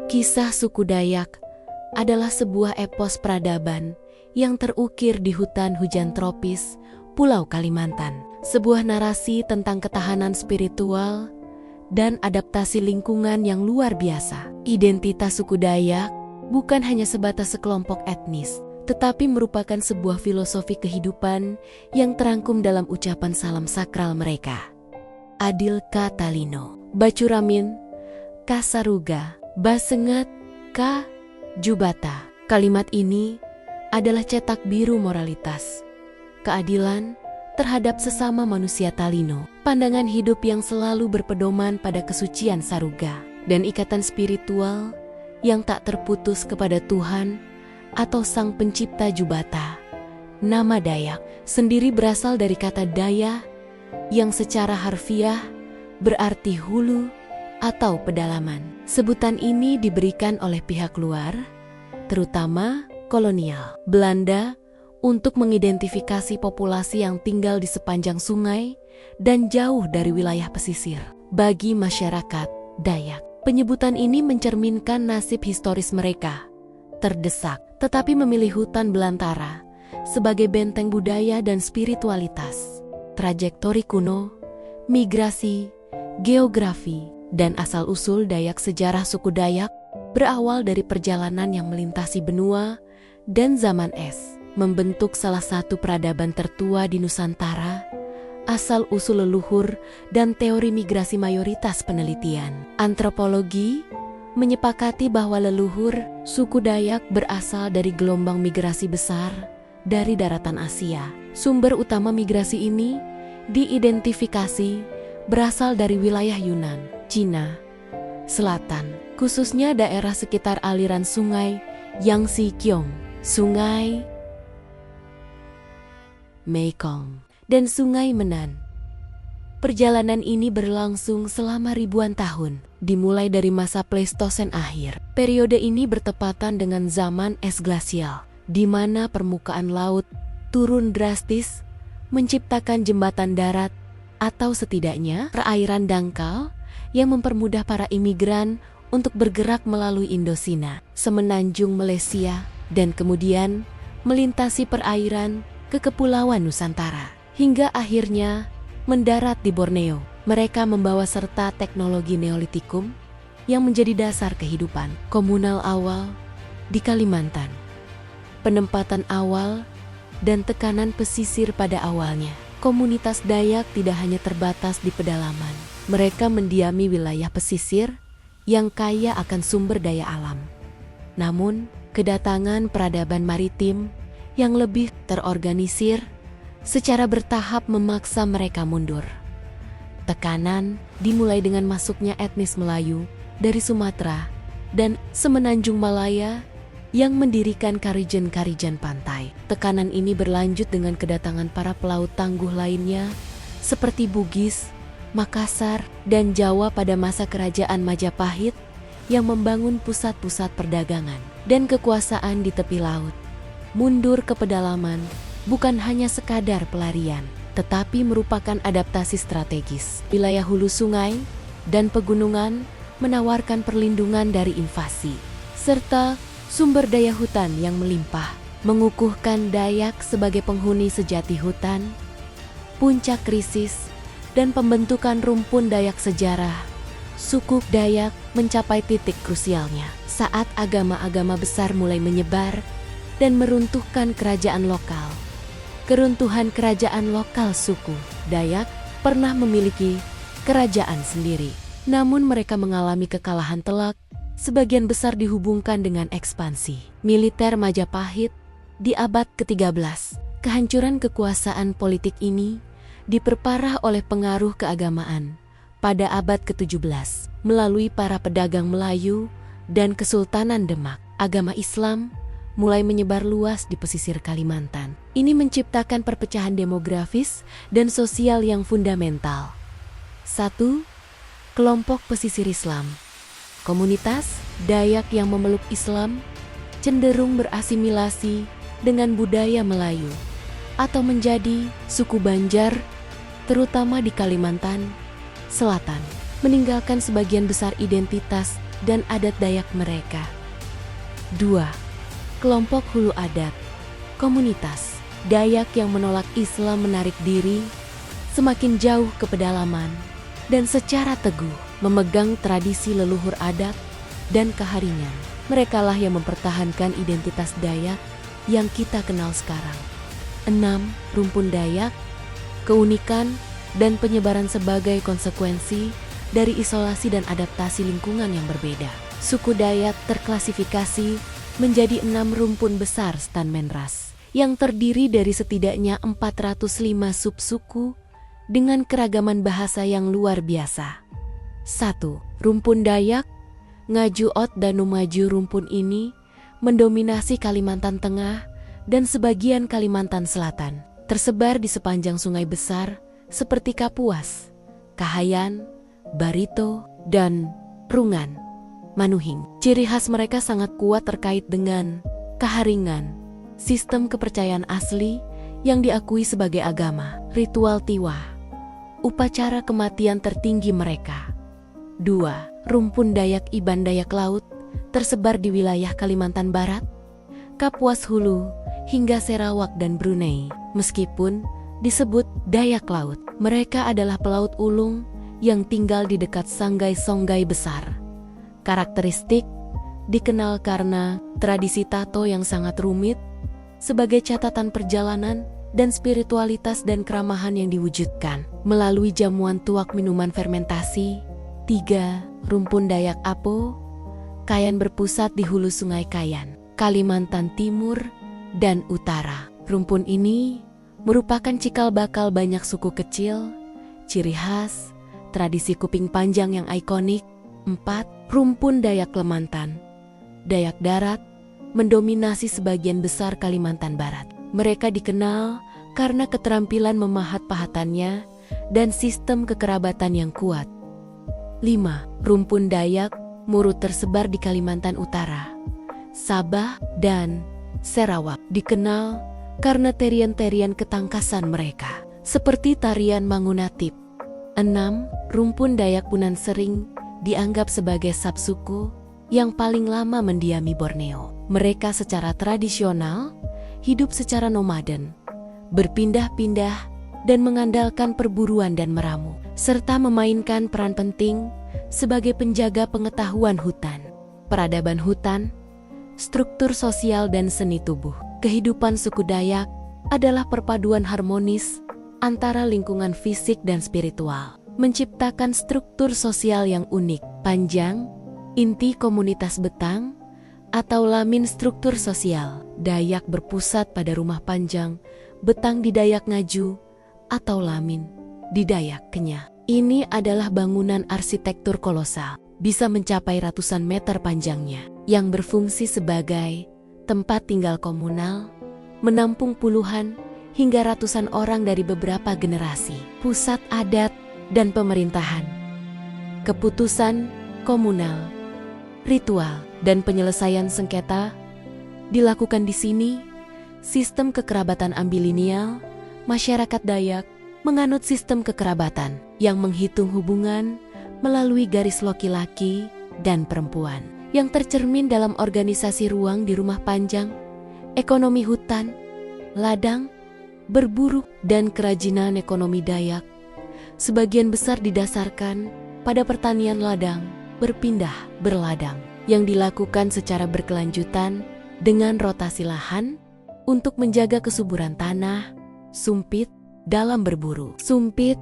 Kisah suku Dayak adalah sebuah epos peradaban yang terukir di hutan hujan tropis, Pulau Kalimantan. Sebuah narasi tentang ketahanan spiritual dan adaptasi lingkungan yang luar biasa. Identitas suku Dayak bukan hanya sebatas sekelompok etnis, tetapi merupakan sebuah filosofi kehidupan yang terangkum dalam ucapan salam sakral mereka. Adil Ka Talino, Bacuramin, Ka Saruga, Basengat, Ka Jubata. Kalimat ini adalah cetak biru moralitas, keadilan terhadap sesama manusia Talino, pandangan hidup yang selalu berpedoman pada kesucian Saruga, dan ikatan spiritual yang tak terputus kepada Tuhan atau Sang Pencipta Jubata. Nama Dayak sendiri berasal dari kata Daya yang secara harfiah berarti hulu atau pedalaman. Sebutan ini diberikan oleh pihak luar, terutama kolonial Belanda, untuk mengidentifikasi populasi yang tinggal di sepanjang sungai dan jauh dari wilayah pesisir. Bagi masyarakat Dayak, penyebutan ini mencerminkan nasib historis mereka, terdesak tetapi memilih hutan belantara sebagai benteng budaya dan spiritualitas. Trajektori kuno, migrasi, geografi, dan asal-usul Dayak. Sejarah suku Dayak berawal dari perjalanan yang melintasi benua dan zaman es, membentuk salah satu peradaban tertua di Nusantara. Asal-usul leluhur dan teori migrasi mayoritas penelitian antropologi menyepakati bahwa leluhur suku Dayak berasal dari gelombang migrasi besar dari daratan Asia. Sumber utama migrasi ini diidentifikasi berasal dari wilayah Yunan, Cina Selatan, khususnya daerah sekitar aliran sungai Yangtze Kiong, Sungai Mekong, dan Sungai Menan. Perjalanan ini berlangsung selama ribuan tahun, dimulai dari masa Pleistosen akhir. Periode ini bertepatan dengan zaman es glasial, di mana permukaan laut turun drastis, menciptakan jembatan darat atau setidaknya perairan dangkal yang mempermudah para imigran untuk bergerak melalui Indocina, semenanjung Malaysia, dan kemudian melintasi perairan ke Kepulauan Nusantara, hingga akhirnya mendarat di Borneo. Mereka membawa serta teknologi Neolitikum yang menjadi dasar kehidupan komunal awal di Kalimantan. Penempatan awal dan tekanan pesisir pada awalnya. Komunitas Dayak tidak hanya terbatas di pedalaman. Mereka mendiami wilayah pesisir yang kaya akan sumber daya alam. Namun, kedatangan peradaban maritim yang lebih terorganisir secara bertahap memaksa mereka mundur. Tekanan dimulai dengan masuknya etnis Melayu dari Sumatera dan semenanjung Malaya yang mendirikan karijen-karijen pantai. Tekanan ini berlanjut dengan kedatangan para pelaut tangguh lainnya seperti Bugis, Makassar, dan Jawa pada masa kerajaan Majapahit yang membangun pusat-pusat perdagangan dan kekuasaan di tepi laut. Mundur ke pedalaman bukan hanya sekadar pelarian, tetapi merupakan adaptasi strategis. Wilayah hulu sungai dan pegunungan menawarkan perlindungan dari invasi, serta sumber daya hutan yang melimpah, mengukuhkan Dayak sebagai penghuni sejati hutan. Puncak krisis dan pembentukan rumpun Dayak sejarah, suku Dayak mencapai titik krusialnya saat agama-agama besar mulai menyebar dan meruntuhkan kerajaan lokal. Keruntuhan kerajaan lokal suku Dayak pernah memiliki kerajaan sendiri, namun mereka mengalami kekalahan telak. Sebagian besar dihubungkan dengan ekspansi militer Majapahit di abad ke-13. Kehancuran kekuasaan politik ini diperparah oleh pengaruh keagamaan pada abad ke-17 melalui para pedagang Melayu dan Kesultanan Demak. Agama Islam mulai menyebar luas di pesisir Kalimantan. Ini menciptakan perpecahan demografis dan sosial yang fundamental. 1. Kelompok pesisir Islam. Komunitas Dayak yang memeluk Islam cenderung berasimilasi dengan budaya Melayu atau menjadi suku Banjar, terutama di Kalimantan Selatan, meninggalkan sebagian besar identitas dan adat Dayak mereka. 2. Kelompok hulu adat. Komunitas Dayak yang menolak Islam menarik diri semakin jauh ke pedalaman dan secara teguh memegang tradisi leluhur adat dan keharingan. Merekalah yang mempertahankan identitas Dayak yang kita kenal sekarang. 6. Rumpun Dayak. Keunikan dan penyebaran sebagai konsekuensi dari isolasi dan adaptasi lingkungan yang berbeda. Suku Dayak terklasifikasi menjadi 6 rumpun besar Stanmenras yang terdiri dari setidaknya 405 subsuku dengan keragaman bahasa yang luar biasa. 1. Rumpun Dayak. Ngajuot dan Numaju. Rumpun ini mendominasi Kalimantan Tengah dan sebagian Kalimantan Selatan, tersebar di sepanjang sungai besar seperti Kapuas, Kahayan, Barito, dan Rungan, Manuhing. Ciri khas mereka sangat kuat terkait dengan keharingan, sistem kepercayaan asli yang diakui sebagai agama, ritual tiwa, upacara kematian tertinggi mereka. 2. Rumpun Dayak Iban. Dayak Laut tersebar di wilayah Kalimantan Barat, Kapuas Hulu, hingga Sarawak dan Brunei. Meskipun disebut Dayak Laut, mereka adalah pelaut ulung yang tinggal di dekat sanggai-songgai besar. Karakteristik dikenal karena tradisi tato yang sangat rumit sebagai catatan perjalanan dan spiritualitas dan keramahan yang diwujudkan melalui jamuan tuak minuman fermentasi. 3. Rumpun Dayak Apo. Kayan berpusat di hulu Sungai Kayan, Kalimantan Timur dan Utara. Rumpun ini merupakan cikal bakal banyak suku kecil, ciri khas, tradisi kuping panjang yang ikonik. 4. Rumpun Dayak Lemantan. Dayak Darat mendominasi sebagian besar Kalimantan Barat. Mereka dikenal karena keterampilan memahat pahatannya dan sistem kekerabatan yang kuat. 5. Rumpun Dayak Murut tersebar di Kalimantan Utara, Sabah, dan Sarawak. Dikenal karena tarian-tarian ketangkasan mereka, seperti tarian Mangunatip. 6. Rumpun Dayak Punan sering dianggap sebagai subsuku yang paling lama mendiami Borneo. Mereka secara tradisional hidup secara nomaden, berpindah-pindah dan mengandalkan perburuan dan meramu, serta memainkan peran penting sebagai penjaga pengetahuan hutan, peradaban hutan, struktur sosial dan seni tubuh. Kehidupan suku Dayak adalah perpaduan harmonis antara lingkungan fisik dan spiritual, menciptakan struktur sosial yang unik. Panjang, inti komunitas betang, atau lamin struktur sosial. Dayak berpusat pada rumah panjang, betang di Dayak Ngaju, atau lamin di Dayak Kenyah. Ini adalah bangunan arsitektur kolosal, bisa mencapai ratusan meter panjangnya, yang berfungsi sebagai tempat tinggal komunal, menampung puluhan hingga ratusan orang dari beberapa generasi, pusat adat dan pemerintahan, keputusan komunal, ritual, dan penyelesaian sengketa dilakukan di sini. Sistem kekerabatan ambilinial, masyarakat Dayak menganut sistem kekerabatan yang menghitung hubungan melalui garis laki-laki dan perempuan, yang tercermin dalam organisasi ruang di rumah panjang, ekonomi hutan, ladang, berburu, dan kerajinan. Ekonomi Dayak sebagian besar didasarkan pada pertanian ladang, berpindah berladang, yang dilakukan secara berkelanjutan dengan rotasi lahan untuk menjaga kesuburan tanah. Sumpit dalam berburu. Sumpit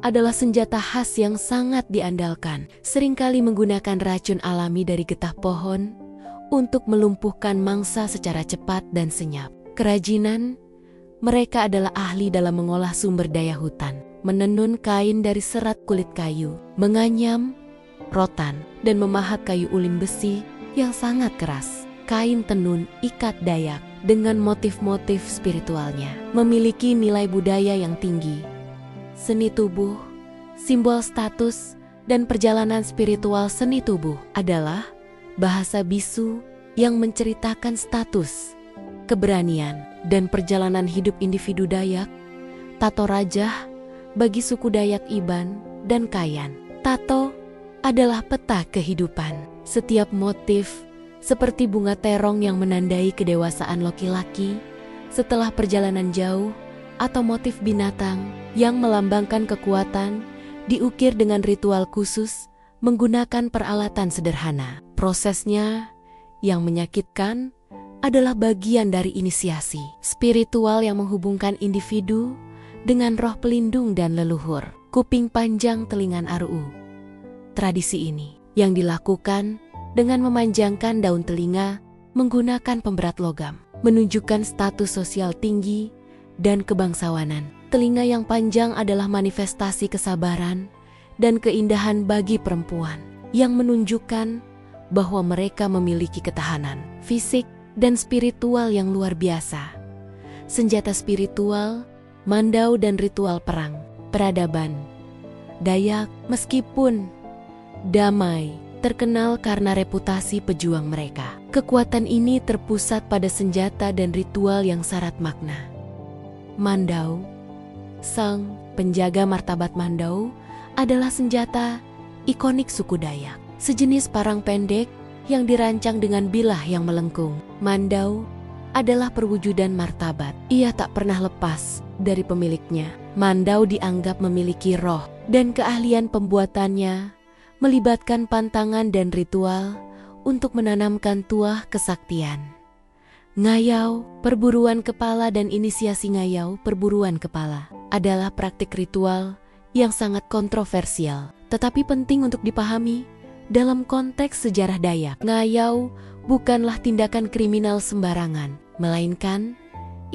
adalah senjata khas yang sangat diandalkan, seringkali menggunakan racun alami dari getah pohon untuk melumpuhkan mangsa secara cepat dan senyap. Kerajinan, mereka adalah ahli dalam mengolah sumber daya hutan, menenun kain dari serat kulit kayu, menganyam rotan, dan memahat kayu ulin besi yang sangat keras. Kain tenun ikat Dayak dengan motif-motif spiritualnya memiliki nilai budaya yang tinggi. Seni tubuh, simbol status, dan perjalanan spiritual. Seni tubuh adalah bahasa bisu yang menceritakan status, keberanian, dan perjalanan hidup individu Dayak. Tato rajah bagi suku Dayak Iban dan Kayan. Tato adalah peta kehidupan, Setiap motif, seperti bunga terong yang menandai kedewasaan laki-laki setelah perjalanan jauh, atau motif binatang yang melambangkan kekuatan, diukir dengan ritual khusus menggunakan peralatan sederhana. Prosesnya yang menyakitkan adalah bagian dari inisiasi spiritual yang menghubungkan individu dengan roh pelindung dan leluhur. Kuping panjang telingan Aru. Tradisi ini yang dilakukan dengan memanjangkan daun telinga menggunakan pemberat logam, menunjukkan status sosial tinggi dan kebangsawanan. Telinga yang panjang adalah manifestasi kesabaran dan keindahan bagi perempuan, yang menunjukkan bahwa mereka memiliki ketahanan fisik dan spiritual yang luar biasa. Senjata spiritual, mandau dan ritual perang, peradaban Dayak, meskipun damai, terkenal karena reputasi pejuang mereka. Kekuatan ini terpusat pada senjata dan ritual yang syarat makna. Mandau, sang penjaga martabat Mandau, adalah senjata ikonik suku Dayak. Sejenis parang pendek yang dirancang dengan bilah yang melengkung. Mandau adalah perwujudan martabat. Ia tak pernah lepas dari pemiliknya. Mandau dianggap memiliki roh, dan keahlian pembuatannya melibatkan pantangan dan ritual untuk menanamkan tuah kesaktian. Ngayau, perburuan kepala dan inisiasi ngayau, perburuan kepala, adalah praktik ritual yang sangat kontroversial, tetapi penting untuk dipahami dalam konteks sejarah Dayak. Ngayau bukanlah tindakan kriminal sembarangan, melainkan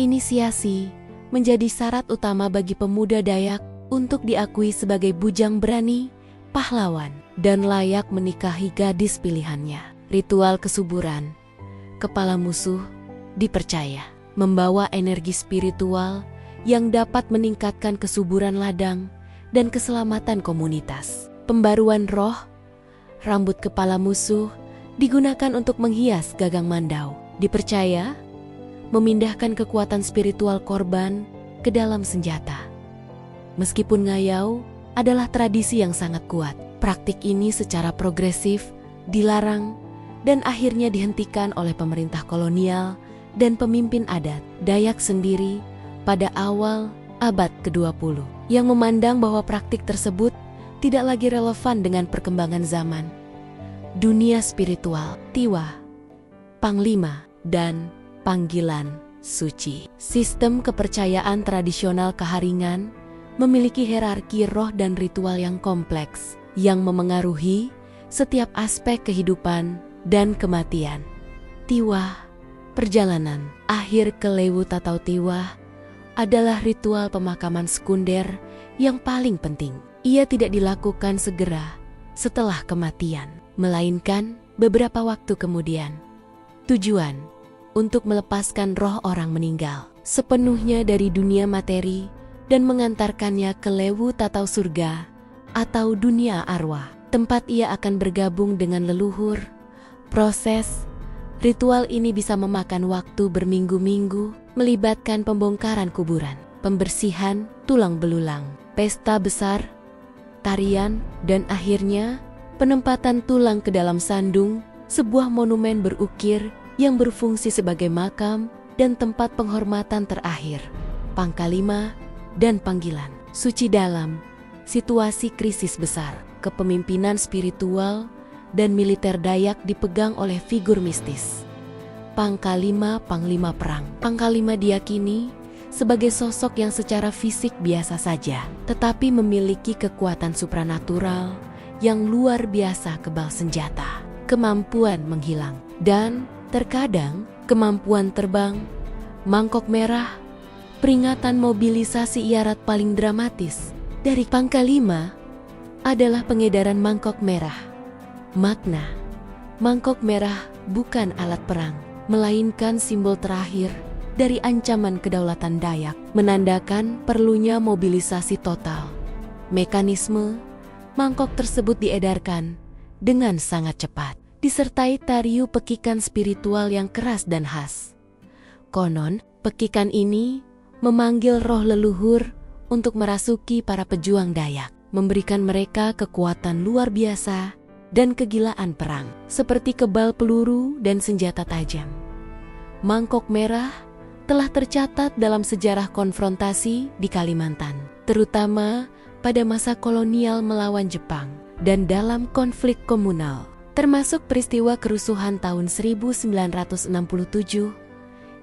inisiasi menjadi syarat utama bagi pemuda Dayak untuk diakui sebagai bujang berani, pahlawan, dan layak menikahi gadis pilihannya. Ritual kesuburan kepala musuh dipercaya membawa energi spiritual yang dapat meningkatkan kesuburan ladang dan keselamatan komunitas. Pembaruan roh, rambut kepala musuh digunakan untuk menghias gagang mandau. Dipercaya memindahkan kekuatan spiritual korban ke dalam senjata. Meskipun ngayau adalah tradisi yang sangat kuat, praktik ini secara progresif dilarang dan akhirnya dihentikan oleh pemerintah kolonial dan pemimpin adat Dayak sendiri pada awal abad ke-20, yang memandang bahwa praktik tersebut tidak lagi relevan dengan perkembangan zaman. Dunia spiritual, tiwa, panglima, dan panggilan suci. Sistem kepercayaan tradisional Keharingan memiliki hierarki roh dan ritual yang kompleks, yang memengaruhi setiap aspek kehidupan dan kematian. Tiwah, perjalanan akhir ke Lewut atau Tiwah, adalah ritual pemakaman sekunder yang paling penting. Ia tidak dilakukan segera setelah kematian, melainkan beberapa waktu kemudian. Tujuan untuk melepaskan roh orang meninggal sepenuhnya dari dunia materi dan mengantarkannya ke Lewut atau surga atau dunia arwah, tempat ia akan bergabung dengan leluhur. Proses ritual ini bisa memakan waktu berminggu-minggu, melibatkan pembongkaran kuburan, pembersihan tulang belulang, pesta besar, tarian, dan akhirnya penempatan tulang ke dalam sandung, sebuah monumen berukir yang berfungsi sebagai makam dan tempat penghormatan terakhir. Pangkalima dan panggilan suci dalam situasi krisis besar. Kepemimpinan spiritual dan militer Dayak dipegang oleh figur mistis. Pangkalima, panglima perang. Pangkalima diyakini sebagai sosok yang secara fisik biasa saja, tetapi memiliki kekuatan supranatural yang luar biasa, kebal senjata, kemampuan menghilang, dan terkadang kemampuan terbang. Mangkok merah, peringatan mobilisasi iarat paling dramatis dari Pangkalima adalah pengedaran mangkok merah. Makna, mangkok merah bukan alat perang, melainkan simbol terakhir dari ancaman kedaulatan Dayak, menandakan perlunya mobilisasi total. Mekanisme mangkok tersebut diedarkan dengan sangat cepat, disertai tariu pekikan spiritual yang keras dan khas. Konon, pekikan ini memanggil roh leluhur untuk merasuki para pejuang Dayak, memberikan mereka kekuatan luar biasa dan kegilaan perang, seperti kebal peluru dan senjata tajam. Mangkok Merah telah tercatat dalam sejarah konfrontasi di Kalimantan, terutama pada masa kolonial melawan Jepang dan dalam konflik komunal, termasuk peristiwa kerusuhan tahun 1967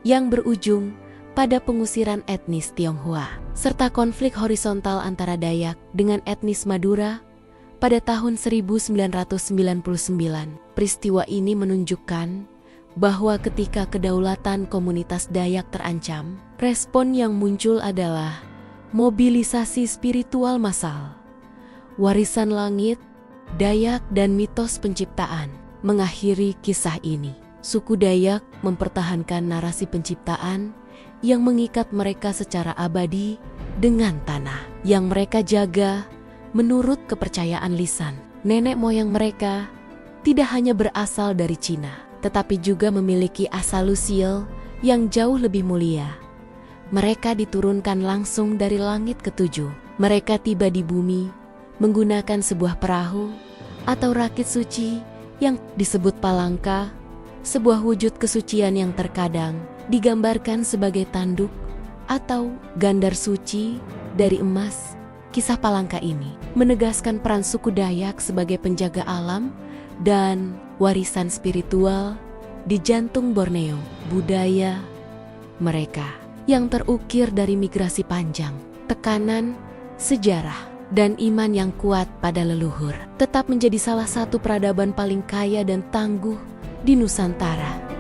yang berujung pada pengusiran etnis Tionghoa, serta konflik horizontal antara Dayak dengan etnis Madura pada tahun 1999. Peristiwa ini menunjukkan bahwa ketika kedaulatan komunitas Dayak terancam, respon yang muncul adalah mobilisasi spiritual massal. Warisan langit, Dayak dan mitos penciptaan mengakhiri kisah ini. Suku Dayak mempertahankan narasi penciptaan yang mengikat mereka secara abadi dengan tanah yang mereka jaga. Menurut kepercayaan lisan, nenek moyang mereka tidak hanya berasal dari Cina, tetapi juga memiliki asal-usul yang jauh lebih mulia. Mereka diturunkan langsung dari langit ketujuh. Mereka tiba di bumi menggunakan sebuah perahu atau rakit suci yang disebut palangka, sebuah wujud kesucian yang terkadang digambarkan sebagai tanduk atau gandar suci dari emas. Kisah palangka ini menegaskan peran suku Dayak sebagai penjaga alam dan warisan spiritual di jantung Borneo. Budaya mereka yang terukir dari migrasi panjang, tekanan, sejarah, dan iman yang kuat pada leluhur tetap menjadi salah satu peradaban paling kaya dan tangguh di Nusantara.